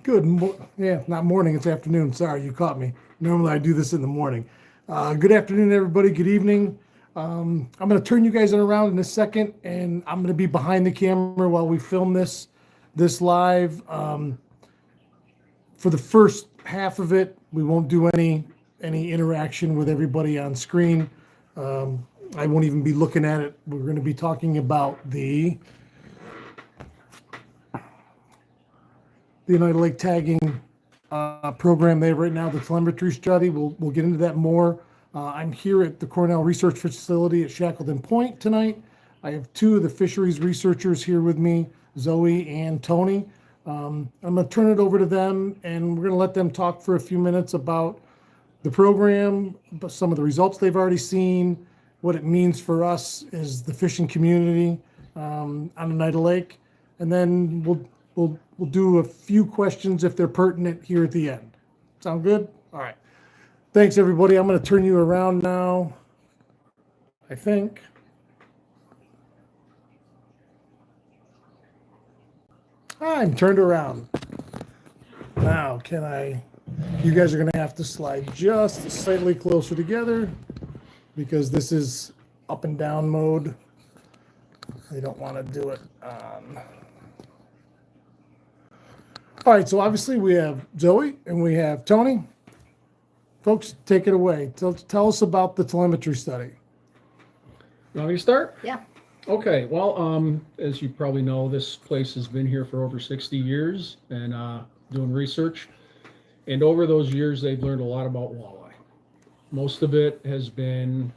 Yeah, not morning, it's afternoon. Sorry, you caught me. Normally I do this in the morning. Good afternoon, everybody. Good evening. I'm going to turn you guys around in a second, and I'm going to be behind the camera while we film this live. For the first half of it, we won't do any interaction with everybody on screen. I won't even be looking at it. We're going to be talking about the Oneida Lake tagging program they have right now, the telemetry study. We'll get into that more. I'm here at the Cornell Research Facility at Shackleton Point tonight. I have two of the fisheries researchers here with me, Zoe and Tony. I'm going to turn it over to them, and we're going to let them talk for a few minutes about the program, some of the results they've already seen, what it means for us as the fishing community on Oneida Lake, and then we'll do a few questions if they're pertinent here at the end. Sound good? All right. Thanks, everybody. I'm going to turn you around now, I think. I'm turned around. Now, you guys are going to have to slide just slightly closer together because this is up and down mode. I don't want to do it on. All right, so obviously we have Zoe and we have Tony. Folks, take it away. Tell us about the telemetry study. You want me to start? Yeah. Okay, well, as you probably know, this place has been here for over 60 years and doing research. And over those years, they've learned a lot about walleye. Most of it has been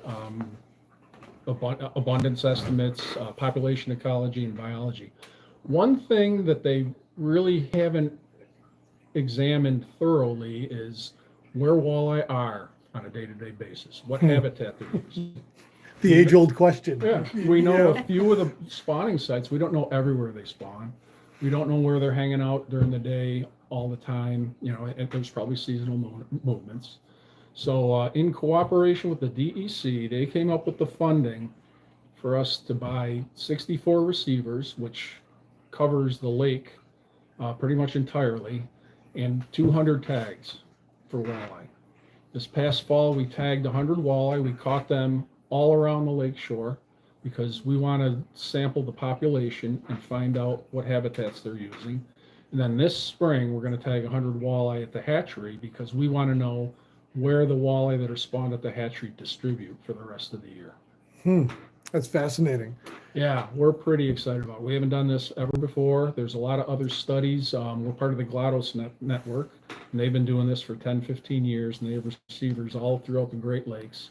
abundance estimates, population ecology, and biology. One thing that they really haven't examined thoroughly is where walleye are on a day-to-day basis, what habitat they're using. The age-old question. Yeah, we know a few of the spawning sites. We don't know everywhere they spawn. We don't know where they're hanging out during the day all the time. You know, and there's probably seasonal movements. So in cooperation with the DEC, they came up with the funding for us to buy 64 receivers, which covers the lake pretty much entirely, and 200 tags for walleye. This past fall, we tagged 100 walleye. We caught them all around the lake shore because we want to sample the population and find out what habitats they're using. And then this spring, we're going to tag 100 walleye at the hatchery because we want to know where the walleye that are spawned at the hatchery distribute for the rest of the year. That's fascinating. Yeah, we're pretty excited about it. We haven't done this ever before. There's a lot of other studies. We're part of the GLaDOS network, and they've been doing this for 10, 15 years, and they have receivers all throughout the Great Lakes.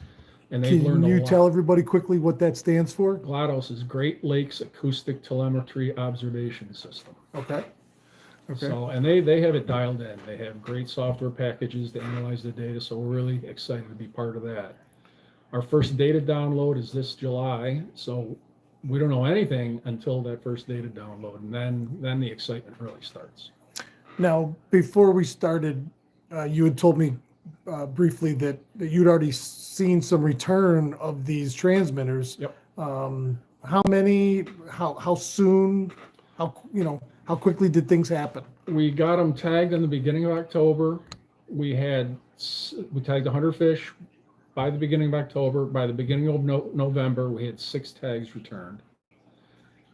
And they've learned a lot. Can you tell everybody quickly what that stands for? GLaDOS is Great Lakes Acoustic Telemetry Observation System. Okay. So, and they have it dialed in. They have great software packages to analyze the data, so we're really excited to be part of that. Our first data download is this July, so we don't know anything until that first data download, and then the excitement really starts. Now, before we started, you had told me briefly that you'd already seen some return of these transmitters. Yep. How many? How soon? How quickly did things happen? We got them tagged in the beginning of October. We tagged 100 fish by the beginning of October. By the beginning of November, we had 6 tags returned.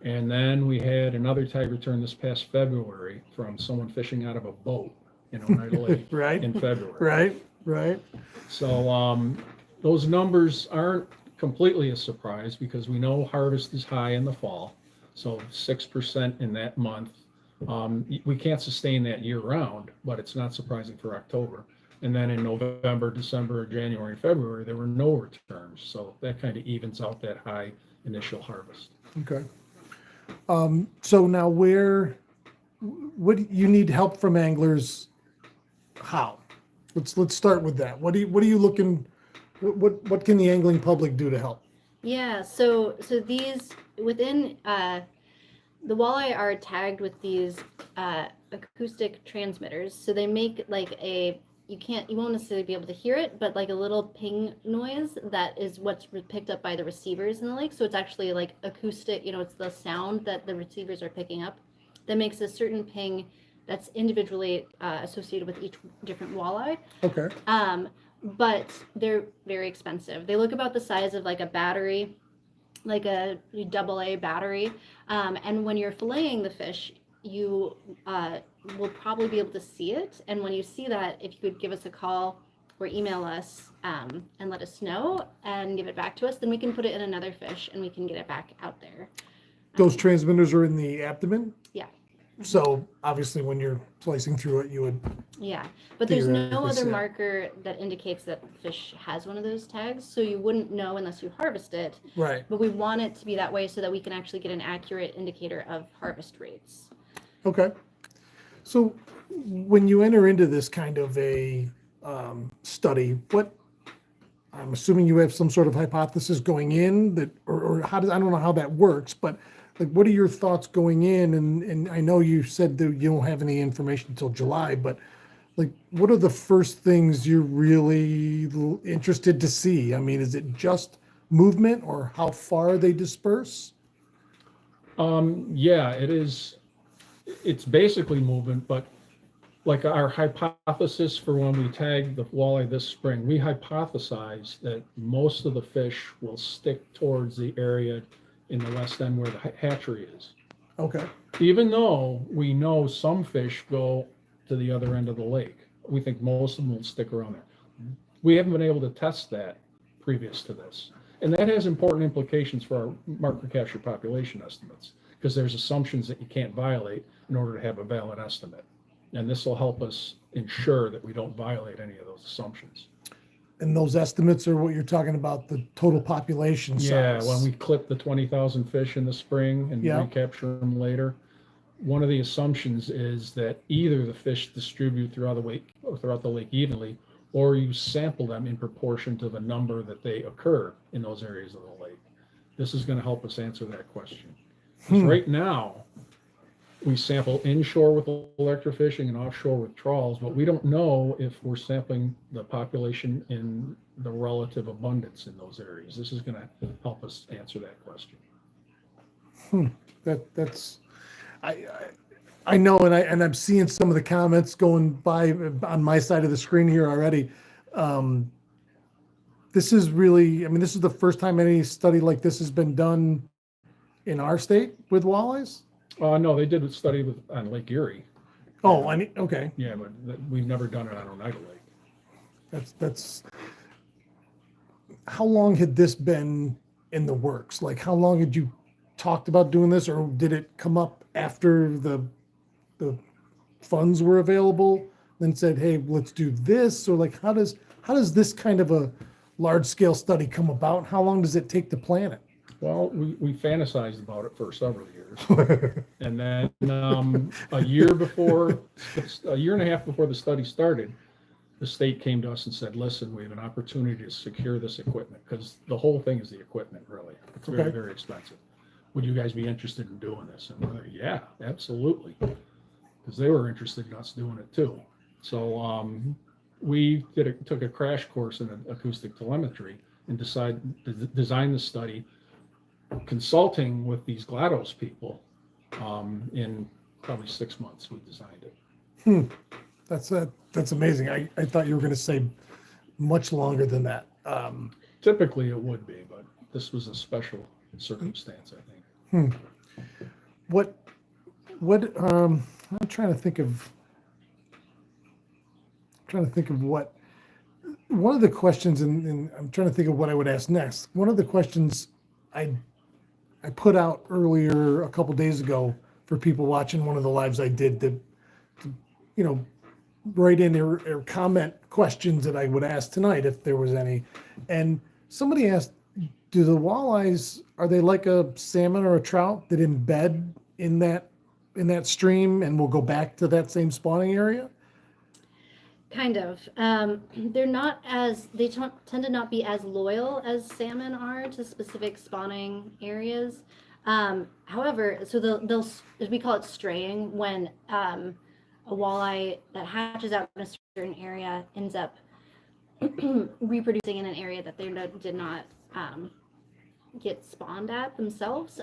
And then we had another tag returned this past February from someone fishing out of a boat in Oneida Lake right. in February. Right. So those numbers aren't completely a surprise because we know harvest is high in the fall. So 6% in that month. We can't sustain that year round, but it's not surprising for October. And then in November, December, January, and February, there were no returns. So that kind of evens out that high initial harvest. Okay. So now what you need help from anglers? How? Let's start with that. What are you looking, what can the angling public do to help? Yeah, so these within the walleye are tagged with these acoustic transmitters. So they make like you won't necessarily be able to hear it, but like a little ping noise that is what's picked up by the receivers in the lake. So it's actually like acoustic, it's the sound that the receivers are picking up that makes a certain ping that's individually associated with each different walleye. Okay. But they're very expensive. They look about the size of like a battery, like a AA battery. And when you're filleting the fish, you will probably be able to see it. And when you see that, if you could give us a call or email us and let us know and give it back to us, then we can put it in another fish and we can get it back out there. Those transmitters are in the abdomen? Yeah. So obviously when you're slicing through it, you would, Yeah, but there's no Theoretically, other so. marker that indicates that the fish has one of those tags, so you wouldn't know unless you harvest it. right. But we want it to be that way so that we can actually get an accurate indicator of harvest rates. Okay. So when you enter into this kind of a study, I'm assuming you have some sort of hypothesis going in that, or how does, I don't know how that works, but like, what are your thoughts going in? And I know you said that you don't have any information until July, but like, what are the first things you're really interested to see? I mean, is it just movement or how far they disperse? Yeah, it is. It's basically movement, but like our hypothesis for when we tagged the walleye this spring, we hypothesized that most of the fish will stick towards the area in the west end where the hatchery is. Okay. Even though we know some fish go to the other end of the lake, we think most of them will stick around there. We haven't been able to test that previous to this. And that has important implications for our marker capture population estimates, because there's assumptions that you can't violate in order to have a valid estimate. And this will help us ensure that we don't violate any of those assumptions. And those estimates are what you're talking about, the total population Yeah, size. when we clip the 20,000 fish in the spring and Yeah. recapture them later, one of the assumptions is that either the fish distribute throughout the lake evenly, or you sample them in proportion to the number that they occur in those areas of the lake. This is going to help us answer that question. Because right now, we sample inshore with electrofishing and offshore with trawls, but we don't know if we're sampling the population in the relative abundance in those areas. This is going to help us answer that question. That's, I know, and I'm seeing some of the comments going by on my side of the screen here already. This is really, I mean, this is the first time any study like this has been done in our state with walleyes? No, they did a study on Lake Erie. Oh, I mean, okay, Yeah, but we've never done it on Oneida Lake. that's, how long had this been in the works? Like, how long had you talked about doing this, or did it come up after the funds were available, then said, hey, let's do this? Or like, how does this kind of a large scale study come about? How long does it take to plan it? Well, we fantasized about it for several years. And then a year and a half before the study started, the state came to us and said, listen, we have an opportunity to secure this equipment, because the whole thing is the equipment, really. It's very, Okay. very expensive. Would you guys be interested in doing this? And we're like, yeah, absolutely. Because they were interested in us doing it too. So we took a crash course in acoustic telemetry and decided to design the study, consulting with these GLaDOS people. In probably 6 months, we designed it. That's amazing. I thought you were going to say much longer than that. Typically it would be, but this was a special circumstance, I think. What, I'm trying to think of what, one of the questions, and I'm trying to think of what I would ask next. One of the questions I put out earlier a couple days ago for people watching one of the lives I did to write in or comment questions that I would ask tonight if there was any. And somebody asked, do the walleyes, are they like a salmon or a trout that embed in that stream and will go back to that same spawning area? Kind of. They're not as, they tend to not be as loyal as salmon are to specific spawning areas. However, so they'll, we call it straying, when a walleye that hatches out in a certain area ends up reproducing in an area that they did not get spawned at themselves,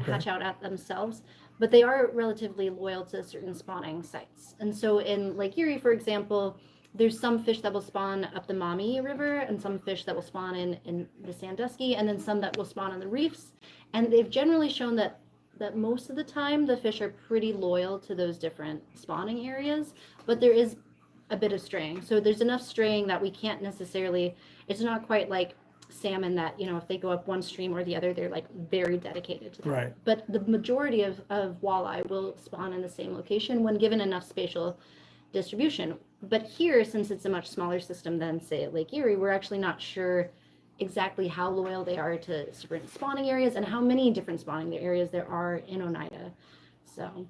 hatch out at themselves. but they are relatively loyal to certain spawning sites. And so in Lake Erie, for example, there's some fish that will spawn up the Maumee River and some fish that will spawn in the Sandusky, and then some that will spawn on the reefs. And they've generally shown that most of the time the fish are pretty loyal to those different spawning areas, but there is a bit of straying. So there's enough straying that we can't necessarily, it's not quite like salmon that, you know, if they go up one stream or the other, they're like very dedicated to that. Right. But the majority of walleye will spawn in the same location when given enough spatial distribution. But here, since it's a much smaller system than, say, at Lake Erie, we're actually not sure exactly how loyal they are to different spawning areas and how many different spawning areas there are in Oneida. So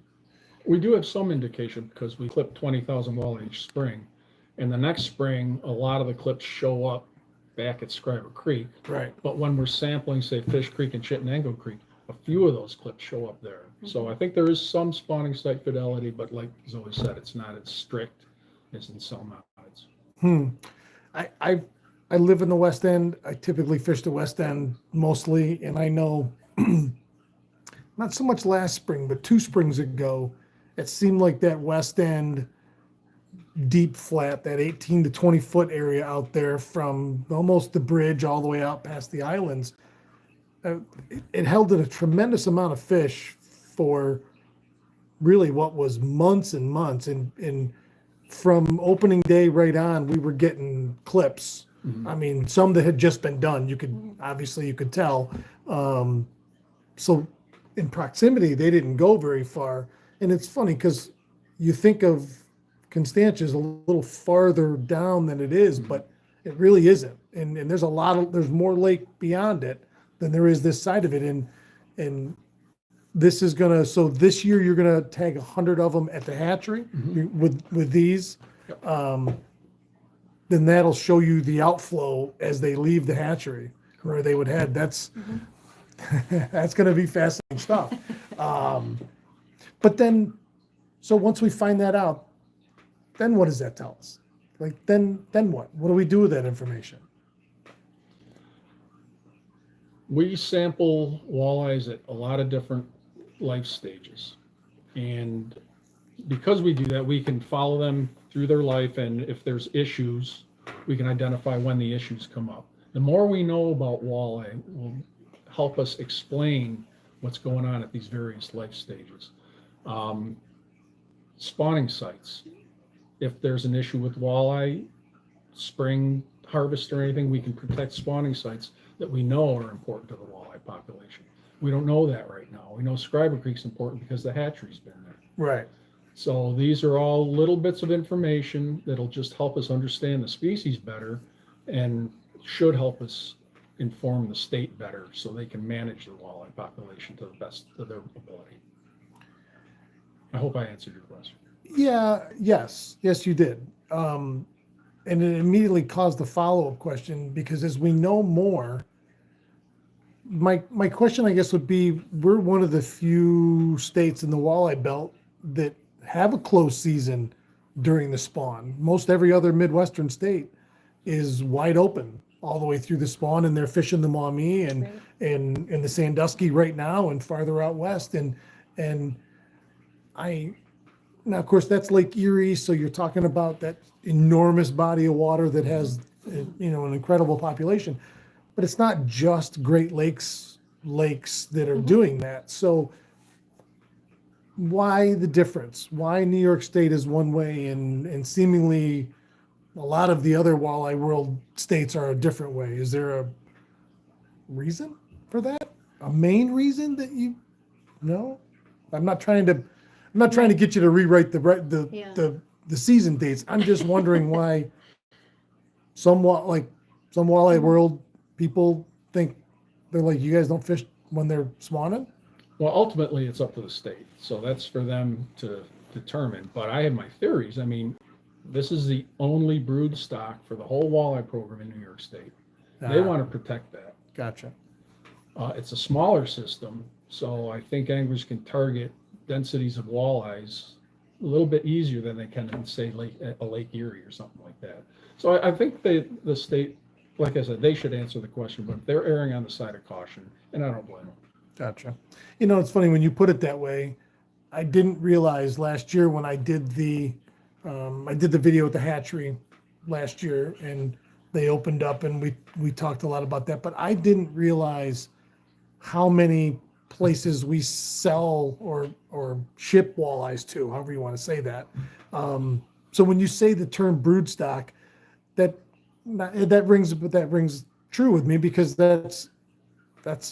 We do have some indication because we clip 20,000 walleye each spring. And the next spring, a lot of the clips show up back at Scriber Creek. Right. But when we're sampling, say, Fish Creek and Chittenango Creek, a few of those clips show up there. So I think there is some spawning site fidelity, but like Zoe said, it's not as strict as in some outlets. I live in the West End. I typically fish the West End mostly, and I know not so much last spring, but 2 springs ago, it seemed like that West End deep flat, that 18 to 20 foot area out there from almost the bridge all the way out past the islands, it held in a tremendous amount of fish for really what was months and months. And from opening day right on, we were getting clips. I mean, some that had just been done. You could tell. So in proximity, they didn't go very far. And it's funny because you think of Constantia as a little farther down than it is, but it really isn't. And there's there's more lake beyond it than there is this side of it. And this is so this year you're gonna tag 100 of them at the hatchery with these. Then that'll show you the outflow as they leave the hatchery where they would head. That's that's going to be fascinating stuff. But then, so once we find that out, then what does that tell us? Like then what? What do we do with that information? We sample walleyes at a lot of different life stages. And because we do that, we can follow them through their life, and if there's issues, we can identify when the issues come up. The more we know about walleye will help us explain what's going on at these various life stages. Spawning sites. If there's an issue with walleye, spring harvest or anything, we can protect spawning sites that we know are important to the walleye population. We don't know that right now. We know Scriber Creek's important because the hatchery's been there. Right. So these are all little bits of information that'll just help us understand the species better and should help us inform the state better so they can manage the walleye population to the best of their ability. I hope I answered your question. Yes, you did. And it immediately caused the follow-up question because as we know more, my question, I guess, would be, we're one of the few states in the walleye belt that have a closed season during the spawn. Most every other Midwestern state is wide open all the way through the spawn, and they're fishing the Maumee and the Sandusky right now and farther out west. And now, of course, that's Lake Erie, so you're talking about that enormous body of water that has, an incredible population. But it's not just Great lakes that are doing that. So why the difference? Why New York State is one way and seemingly a lot of the other walleye world states are a different way? Is there a reason for that? A main reason that you know? I'm not trying to get you to rewrite the season dates. I'm just wondering why some walleye world people think they're like, you guys don't fish when they're spawning? Well, ultimately, it's up to the state. So that's for them to determine. But I have my theories. I mean, this is the only brood stock for the whole walleye program in New York State. They want to protect that. Gotcha. It's a smaller system, so I think anglers can target densities of walleyes a little bit easier than they can in, say, Lake Erie or something like that. So I think the state, like I said, they should answer the question, but they're erring on the side of caution, and I don't blame them. Gotcha. It's funny when you put it that way. I didn't realize last year when I did the video at the hatchery last year, and they opened up and we talked a lot about that, but I didn't realize how many places we sell or ship walleyes to, however you want to say that. So when you say the term brood stock, that rings true with me, because that's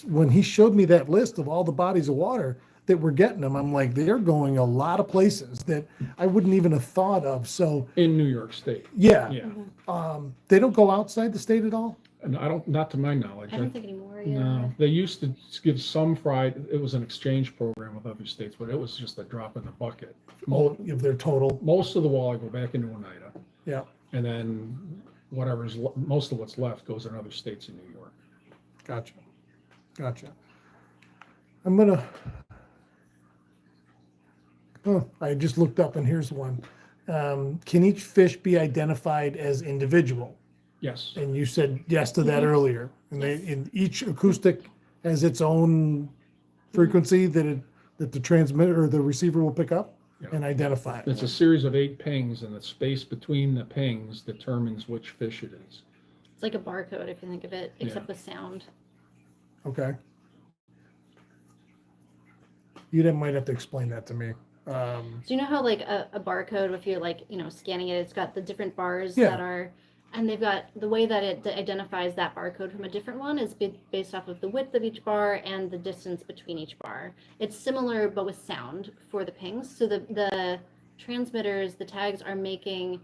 when he showed me that list of all the bodies of water that we're getting them. I'm like, they're going a lot of places that I wouldn't even have thought of. So In New York State. yeah, Yeah. they don't go outside the state at all. And not to my knowledge. I don't think anymore. Yeah. No, they used to give some fried, it was an exchange program with other states, but it was just a drop in the bucket. Oh, if they're total, Most of the walleye go back into Oneida, yeah, and then most of what's left goes in other states in New York. gotcha. I'm gonna. Oh, I just looked up and here's one. Can each fish be identified as individual? Yes, And you said yes to that earlier. And in each acoustic has its own frequency that the transmitter or the receiver will pick up and identify. it's a series of 8 pings, and the space between the pings determines which fish it is. It's like a barcode if you think of it, except with sound. Okay. You might have to explain that to me. Do you know how like a barcode, if you're like, scanning it, it's got the different bars Yeah. that are, and they've got the way that it identifies that barcode from a different one is based off of the width of each bar and the distance between each bar. It's similar, but with sound for the pings. So the transmitters, the tags are making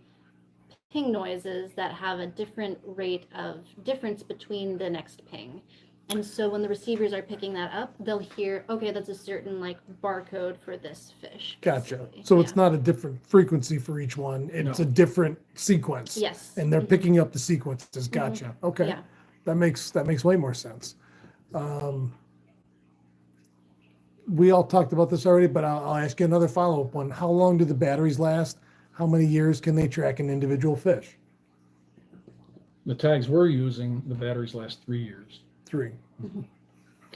ping noises that have a different rate of difference between the next ping. And so when the receivers are picking that up, they'll hear, okay, that's a certain like barcode for this fish. Gotcha. basically. So it's Yeah. not a different frequency for each one. It's No. a different sequence. Yes. And they're picking up the sequences. Gotcha. Okay. Yeah. That makes way more sense. We all talked about this already, but I'll ask you another follow-up one. How long do the batteries last? How many years can they track an individual fish? The tags we're using, the batteries last 3 years. 3.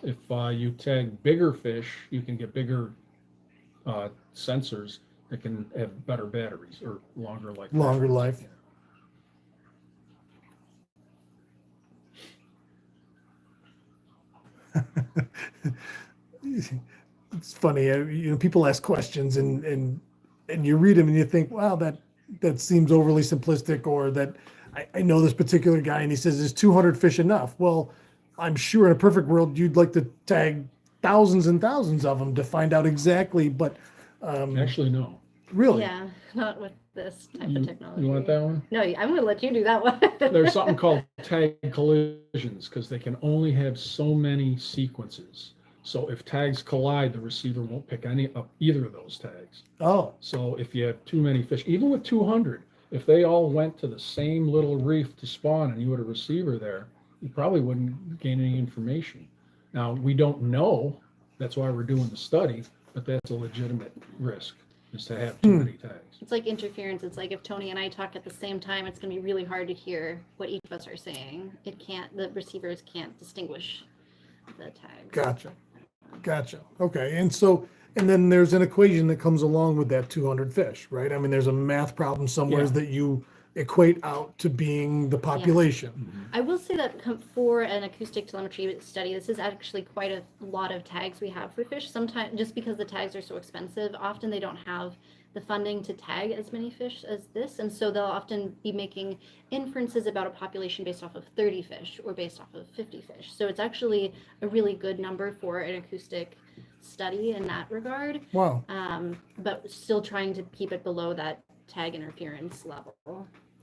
If you tag bigger fish, you can get bigger sensors that can have better batteries or longer life. Longer life. It's funny, people ask questions and you read them and you think, wow, that seems overly simplistic, or that I know this particular guy and he says, is 200 fish enough? Well, I'm sure in a perfect world, you'd like to tag thousands and thousands of them to find out exactly, but Actually, no. really, Yeah, not with this type You, of technology. you want that one? No, I'm going to let you do that one. There's something called tag collisions, because they can only have so many sequences. So if tags collide, the receiver won't pick either of those tags. oh, So if you have too many fish, even with 200, if they all went to the same little reef to spawn and you had a receiver there, you probably wouldn't gain any information. Now, we don't know, that's why we're doing the study, but that's a legitimate risk, is to have too many tags. It's like interference. It's like if Tony and I talk at the same time, it's going to be really hard to hear what each of us are saying. The receivers can't distinguish the tags. Gotcha. Okay. And then there's an equation that comes along with that 200 fish, right? I mean, there's a math problem somewhere Yeah. that you equate out to being the population. I will say that for an acoustic telemetry study, this is actually quite a lot of tags we have for fish. Sometimes, just because the tags are so expensive, often they don't have the funding to tag as many fish as this. And so they'll often be making inferences about a population based off of 30 fish or based off of 50 fish. So it's actually a really good number for an acoustic study in that regard. Wow. But still trying to keep it below that tag interference level.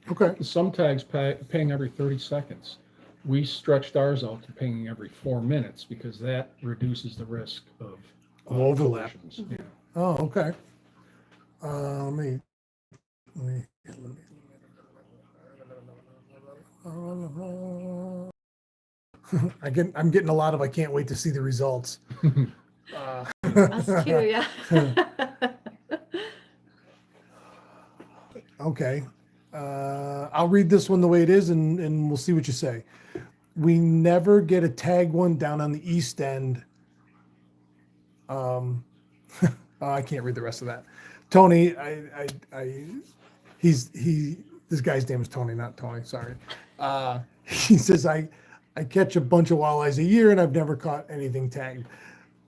Okay. Some tags ping every 30 seconds. We stretched ours out to pinging every 4 minutes because that reduces the risk of Overlap. collisions. Yeah. Oh, okay. Let me. I'm getting a lot of, I can't wait to see the results. Us too, yeah. Okay. I'll read this one the way it is and we'll see what you say. We never get a tag one down on the east end. I can't read the rest of that. Tony, this guy's name is Tony, not Tony, sorry. He says, I catch a bunch of walleyes a year and I've never caught anything tagged.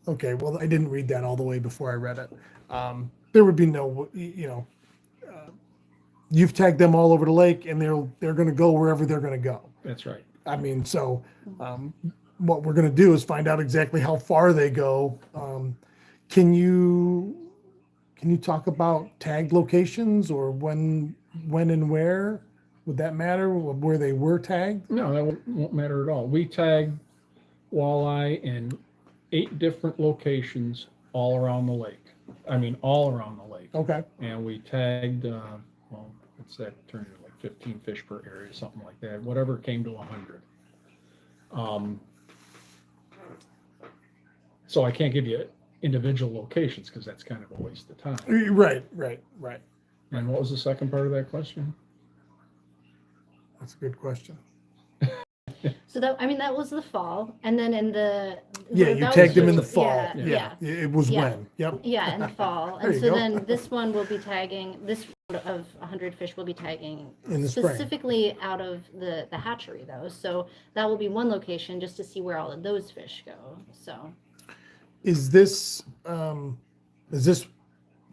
Okay, well, I didn't read that all the way before I read it. There would be no, you've tagged them all over the lake and they're going to go wherever they're going to go. That's right. I mean, so what we're going to do is find out exactly how far they go. Can you talk about tagged locations or when and where? Would that matter where they were tagged? No, that won't matter at all. We tagged walleye in 8 different locations all around the lake. I mean, all around the lake. Okay. And we tagged, what's that turned into, like 15 fish per area, something like that, whatever came to 100. So I can't give you individual locations because that's kind of a waste of time. Right. And what was the second part of that question? That's a good question. So that was the fall, and then in the Yeah, you that tagged was them in the just- fall. Yeah. It was Yeah. when. Yep. Yeah, in the fall. There And you so go. then this one will be tagging, this round of 100 fish will be tagging In the spring. specifically out of the hatchery though. So that will be one location just to see where all of those fish go. So Is this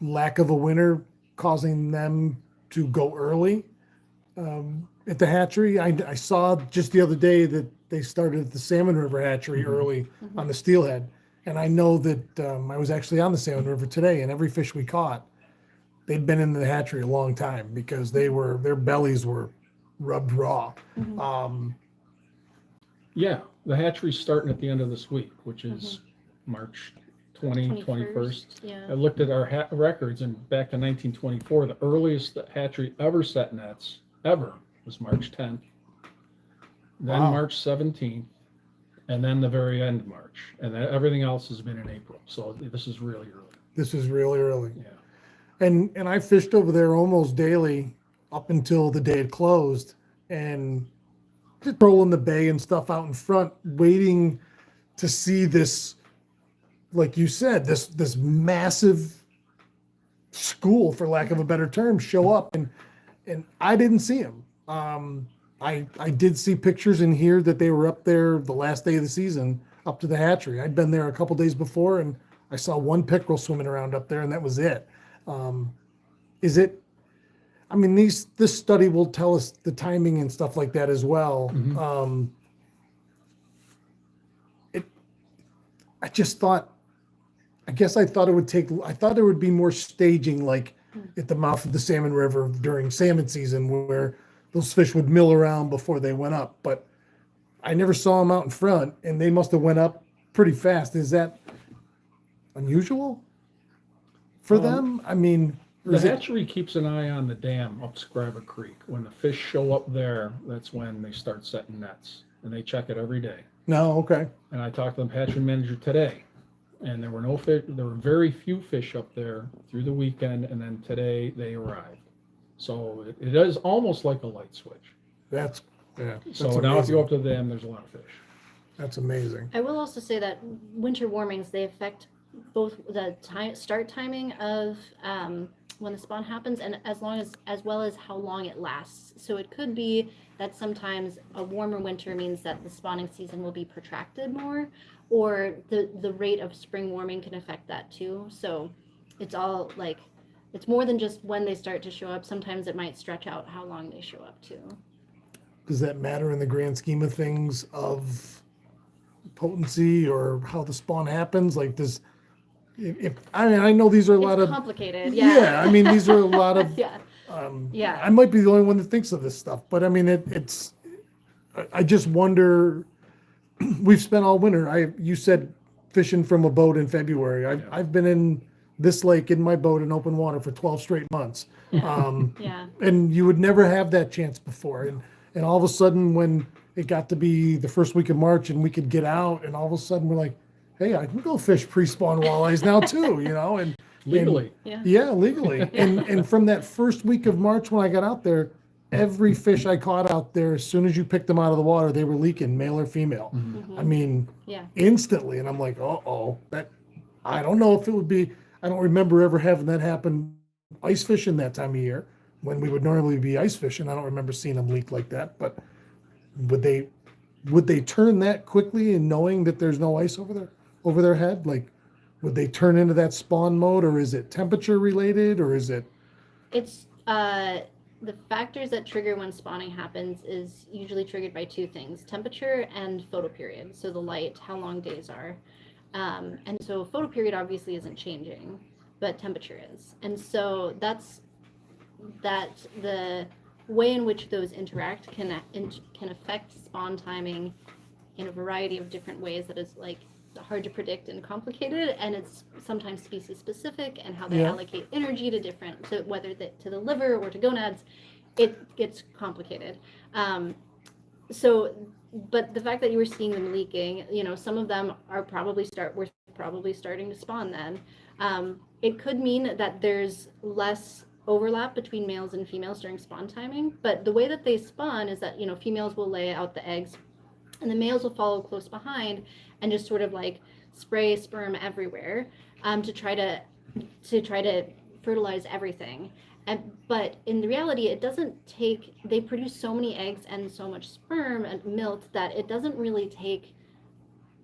lack of a winter causing them to go early at the hatchery? I saw just the other day that they started at the Salmon River hatchery early on the steelhead. And I know that I was actually on the Salmon River today, and every fish we caught, they'd been in the hatchery a long time because their bellies were rubbed raw. Yeah, the hatchery's starting at the end of this week, which is March 21st. Yeah. I looked at our records, and back to 1924, the earliest the hatchery ever set nets, ever, was March 10th. Then Wow. March 17th, and then the very end of March. And then everything else has been in April. So this is really early. This is really early. Yeah. And I fished over there almost daily up until the day it closed, and just trolling the bay and stuff out in front, waiting to see this, like you said, this massive school, for lack of a better term, show up, and I didn't see him. I did see pictures in here that they were up there the last day of the season up to the hatchery. I'd been there a couple days before, and I saw one pickerel swimming around up there, and that was it. Is it? I mean, this study will tell us the timing and stuff like that as well. I just thought, I guess I thought there would be more staging, like at the mouth of the Salmon River during salmon season, where those fish would mill around before they went up. But I never saw them out in front, and they must have went up pretty fast. Is that unusual for them? I mean, The hatchery keeps an eye on the dam up Scriber Creek. When the fish show up there, that's when they start setting nets, and they check it every day. No, okay. And I talked to the hatchery manager today, and there were no fish. There were very few fish up there through the weekend, and then today they arrived. So it is almost like a light switch. That's So now if you go up to them, there's a lot of fish. That's amazing. I will also say that winter warmings, they affect both the start timing of when the spawn happens, and as well as how long it lasts. So it could be that sometimes a warmer winter means that the spawning season will be protracted more, or the rate of spring warming can affect that too. So it's all like, it's more than just when they start to show up. Sometimes it might stretch out how long they show up too. Does that matter in the grand scheme of things of potency or how the spawn happens? Like, I mean, I know these are a lot It's of complicated. yeah. I mean, these are a lot of Yeah. Yeah. I might be the only one that thinks of this stuff, but I mean, it's. I just wonder. We've spent all winter. You said fishing from a boat in February. I've been in this lake in my boat in open water for 12 straight months. Yeah. And you would never have that chance before. And all of a sudden, when it got to be the first week of March and we could get out, and all of a sudden we're like, hey, I can go fish pre-spawn walleyes now too, you know, and Legally. yeah, legally. And from that first week of March when I got out there, every fish I caught out there, as soon as you picked them out of the water, they were leaking, male or female. I mean, Yeah. instantly. And I'm like, that I don't know if it would be. I don't remember ever having that happen ice fishing that time of year when we would normally be ice fishing. I don't remember seeing them leak like that, but would they turn that quickly and knowing that there's no ice over their head? Like, would they turn into that spawn mode, or is it temperature related, or is it? It's the factors that trigger when spawning happens is usually triggered by two things: temperature and photoperiod. So the light, how long days are. And so photoperiod obviously isn't changing, but temperature is. And so that's the way in which those interact can affect spawn timing in a variety of different ways that is like hard to predict and complicated, and it's sometimes species specific and how they allocate energy to different, so whether to the liver or to gonads, it gets complicated. But the fact that you were seeing them leaking, some of them are we're probably starting to spawn then. It could mean that there's less overlap between males and females during spawn timing, but the way that they spawn is that, females will lay out the eggs and the males will follow close behind and just sort of like spray sperm everywhere to try to fertilize everything. But in the reality, they produce so many eggs and so much sperm and milk that it doesn't really take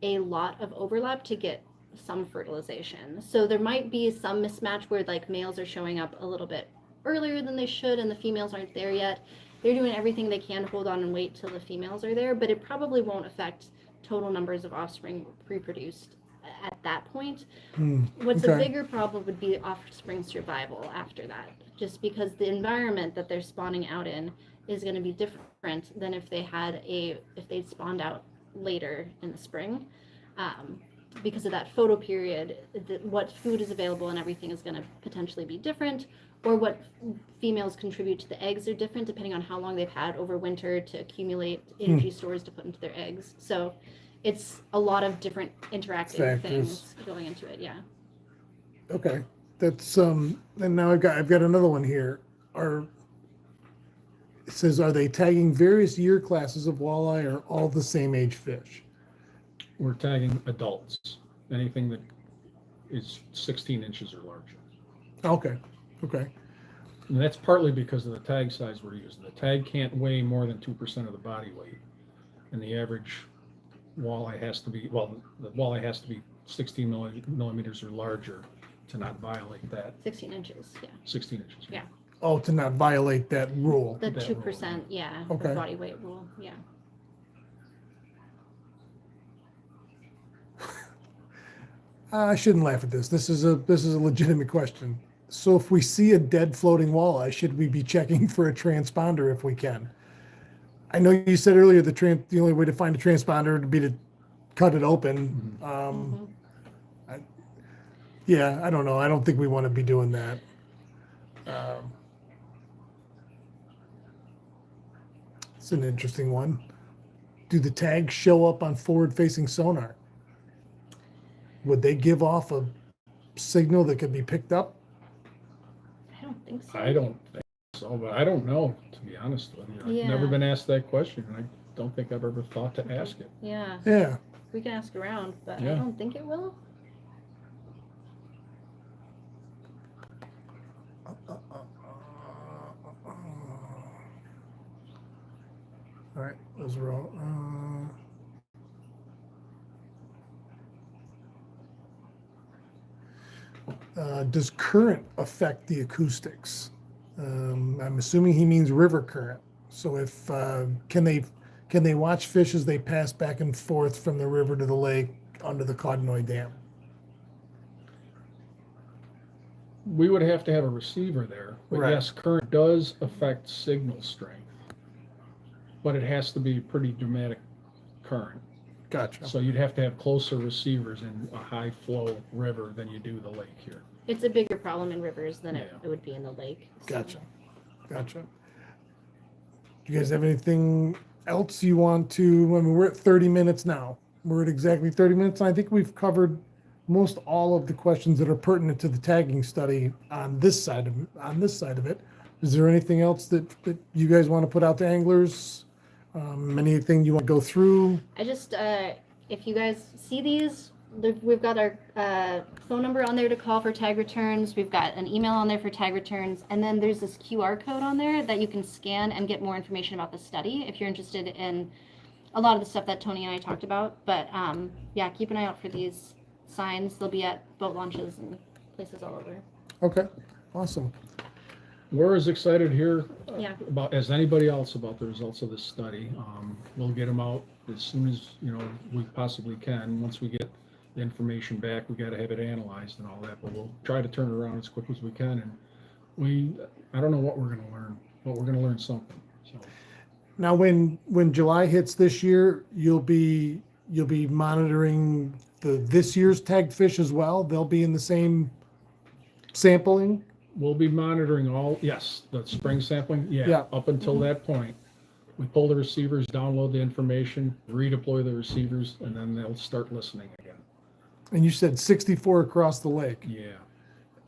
a lot of overlap to get some fertilization. So there might be some mismatch where like males are showing up a little bit earlier than they should and the females aren't there yet. They're doing everything they can to hold on and wait till the females are there, but it probably won't affect total numbers of offspring reproduced at that point. What's a bigger problem would be offspring survival after that, just because the environment that they're spawning out in is going to be different than if they'd spawned out later in the spring. Because of that photo period, what food is available and everything is going to potentially be different, or what females contribute to the eggs are different depending on how long they've had over winter to accumulate energy stores to put into their eggs. So it's a lot of different interacting things going into it. Yeah. Okay, that's and now I've got another one here. It says, are they tagging various year classes of walleye or all the same age fish? We're tagging adults, anything that is 16 inches or larger. Okay. And that's partly because of the tag size we're using. The tag can't weigh more than 2% of the body weight. And the average walleye has to be 16 millimeters or larger to not violate that. 16 inches, yeah. 16 inches. Yeah. Oh, to not violate that rule. The That 2%, rule. yeah, Okay. the body weight rule, yeah. I shouldn't laugh at this. This is a legitimate question. So if we see a dead floating walleye, should we be checking for a transponder if we can? I know you said earlier the only way to find a transponder would be to cut it open. I don't know. I don't think we want to be doing that. It's an interesting one. Do the tags show up on forward-facing sonar? Would they give off a signal that could be picked up? I don't think so. I don't think so, but I don't know, to be honest with you. I've never been asked that question, and I don't think I've ever thought to ask it. Yeah, Yeah. we can ask around, but I Yeah. don't think it will. All right, those are all. Does current affect the acoustics? I'm assuming he means river current. So if can they watch fish as they pass back and forth from the river to the lake under the Cottonwood Dam? We would have to have a receiver there, but Right. yes, current does affect signal strength, but it has to be pretty dramatic current. Gotcha. So you'd have to have closer receivers in a high flow river than you do the lake here. It's a bigger problem in rivers than it Yeah. would be in the lake. so. Gotcha. Do you guys have anything else you want to? I mean, we're at 30 minutes now. We're at exactly 30 minutes, and I think we've covered most all of the questions that are pertinent to the tagging study on this side of it. Is there anything else that you guys want to put out to anglers? Anything you want to go through? I just, if you guys see these, we've got our phone number on there to call for tag returns. We've got an email on there for tag returns. And then there's this QR code on there that you can scan and get more information about the study if you're interested in a lot of the stuff that Tony and I talked about. But yeah, keep an eye out for these signs. They'll be at boat launches and places all over. Okay, awesome. We're as excited here Yeah. about as anybody else about the results of this study. We'll get them out as soon as we possibly can. Once we get the information back, we got to have it analyzed and all that. But we'll try to turn it around as quick as we can. And I don't know what we're going to learn, but we're going to learn something. So Now, when July hits this year, you'll be monitoring this year's tagged fish as well. They'll be in the same sampling. we'll be monitoring the spring sampling. Yeah. Up until that point, we pull the receivers, download the information, redeploy the receivers, and then they'll start listening again. And you said 64 across the lake. Yeah.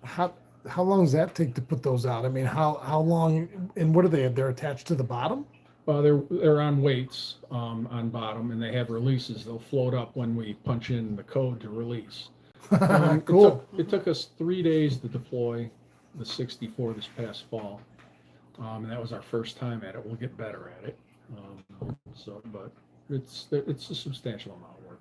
How long does that take to put those out? I mean, how long, and what are they? They're attached to the bottom? They're on weights on bottom, and they have releases. They'll float up when we punch in the code to release. Cool. It took us 3 days to deploy the 64 this past fall, and that was our first time at it. We'll get better at it. But it's a substantial amount of work.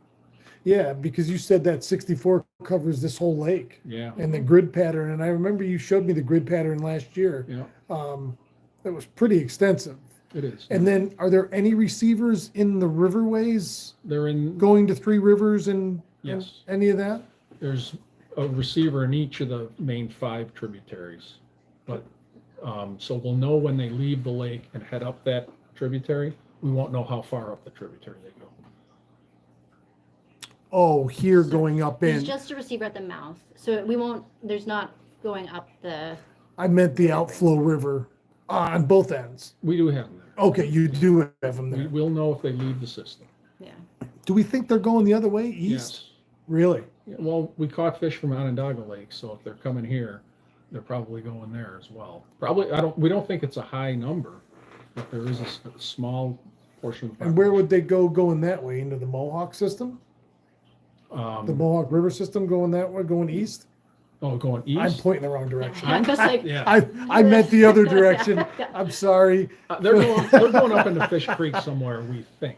Yeah, because you said that 64 covers this whole lake Yeah. and the grid pattern. And I remember you showed me the grid pattern last year. Yeah. That was pretty extensive. It is. And then are there any receivers in the riverways They're in. going to Three Rivers and Yes. any of that? There's a receiver in each of the main 5 tributaries, but so we'll know when they leave the lake and head up that tributary. We won't know how far up the tributary they go. Oh, here going up There's in. just a receiver at the mouth. So we won't, there's not going up the, I meant the outflow river on both ends. We do have them there. Okay, you do have them there. We'll know if they leave the system. yeah. Do we think they're going the other way, east? Yes. Really? Yeah, well, we caught fish from Onondaga Lake, so if they're coming here, they're probably going there as well. Probably, we don't think it's a high number, but there is a small portion of the And where would they go going that way? Into the Mohawk system? The Mohawk River system going that way, going east? going I'm east? pointing the wrong direction. I was like, Yeah. I meant the other direction. I'm sorry. They're going up into Fish Creek somewhere, we think.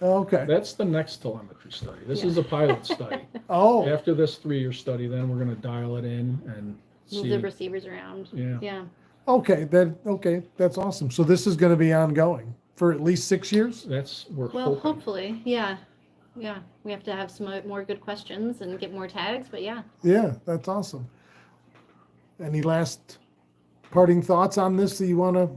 Okay. That's the next telemetry study. This is a pilot study. Oh, After this 3-year study, then we're going to dial it in and move see. the receivers around. Yeah. Yeah. okay. That's awesome. So this is going to be ongoing for at least 6 years? We're Well, hoping. hopefully, yeah. Yeah. We have to have some more good questions and get more tags, but yeah. Yeah, that's awesome. Any last parting thoughts on this that you want to,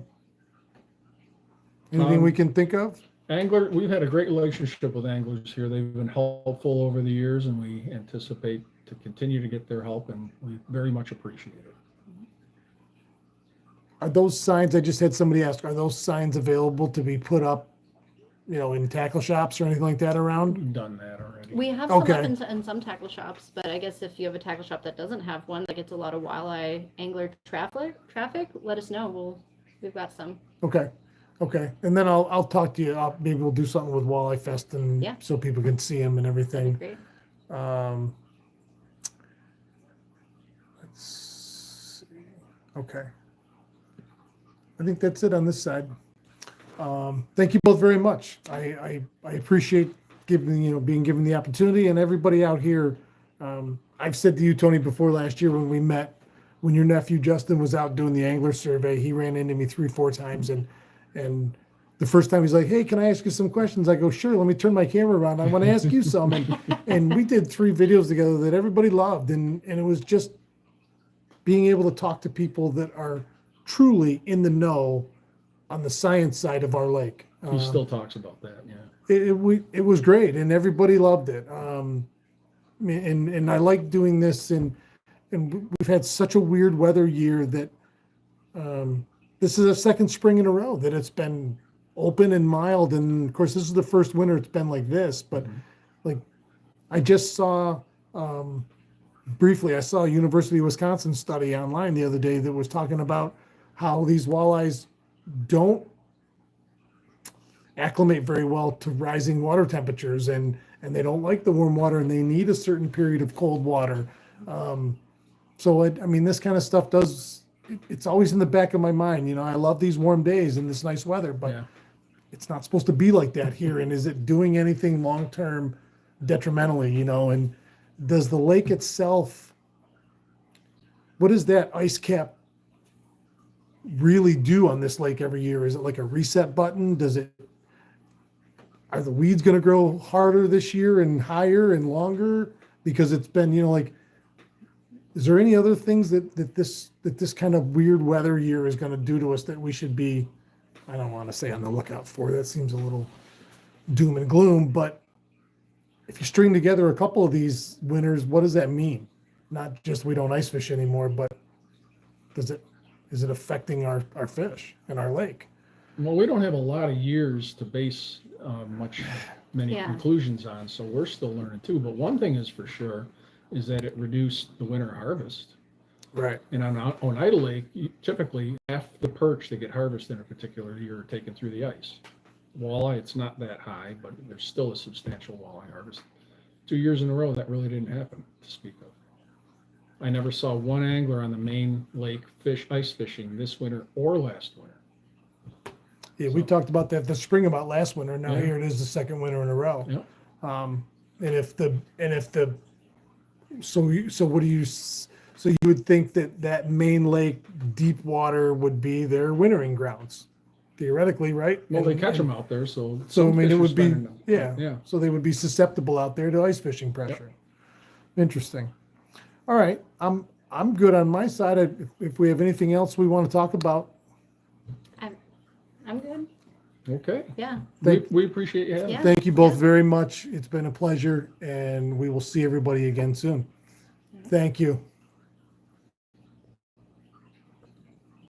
anything we can think of? We've had a great relationship with anglers here. They've been helpful over the years, and we anticipate to continue to get their help, and we very much appreciate it. Are those signs, I just had somebody ask, are those signs available to be put up, in tackle shops or anything like that around? We've done that already. We have some Okay. up in some tackle shops, but I guess if you have a tackle shop that doesn't have one, that gets a lot of walleye angler traffic, let us know. We've got some. Okay. And then I'll talk to you. Maybe we'll do something with Walleye Fest and Yeah. so people can see them and That'd everything. be great. Let's see. Okay. I think that's it on this side. Thank you both very much. I appreciate being given the opportunity, and everybody out here. I've said to you, Tony, before last year when we met, when your nephew Justin was out doing the angler survey, he ran into me 3-4 times, and the first time he's like, "Hey, can I ask you some questions?" I go, "Sure. Let me turn my camera around. I want to ask you some." And we did 3 videos together that everybody loved, and it was just being able to talk to people that are truly in the know on the science side of our lake. He still talks about that, yeah. It was great, and everybody loved it. And I like doing this, and we've had such a weird weather year that this is a second spring in a row that it's been open and mild. And of course, this is the first winter it's been like this. But like, I just saw briefly, I saw a University of Wisconsin study online the other day that was talking about how these walleyes don't acclimate very well to rising water temperatures, and they don't like the warm water, and they need a certain period of cold water. So I mean, this kind of stuff it's always in the back of my mind. You know, I love these warm days and this nice weather, but Yeah. it's not supposed to be like that here. And is it doing anything long-term detrimentally, you know? And does the lake itself, what does that ice cap really do on this lake every year? Is it like a reset button? Are the weeds going to grow harder this year and higher and longer because it's been, you know, like, is there any other things that this kind of weird weather year is going to do to us that we should be, I don't want to say on the lookout for? That seems a little doom and gloom, but if you string together a couple of these winters, what does that mean? Not just we don't ice fish anymore, but is it affecting our fish and our lake? Well, we don't have a lot of years to base many Yeah. conclusions on, so we're still learning too. But one thing is for sure is that it reduced the winter harvest. Right. And on Oneida Lake, typically half the perch that get harvested in a particular year are taken through the ice. Walleye, it's not that high, but there's still a substantial walleye harvest. 2 years in a row, that really didn't happen to speak of. I never saw one angler on the main lake ice fishing this winter or last winter. Yeah, we talked about that the spring about last winter. Now Yeah. here it is, the second winter in a row. Yep. So you would think that main lake deep water would be their wintering grounds, theoretically, right? Well, they catch them out there, so. So I some mean, fish it are would be, spending them. yeah. Yeah. So they would be susceptible out there to ice fishing pressure. Interesting. All right, I'm good on my side. If we have anything else we want to talk about, I'm good. Okay. Yeah. We appreciate you having Yeah. us. thank you both very much. It's been a pleasure, and we will see everybody again soon. Thank you.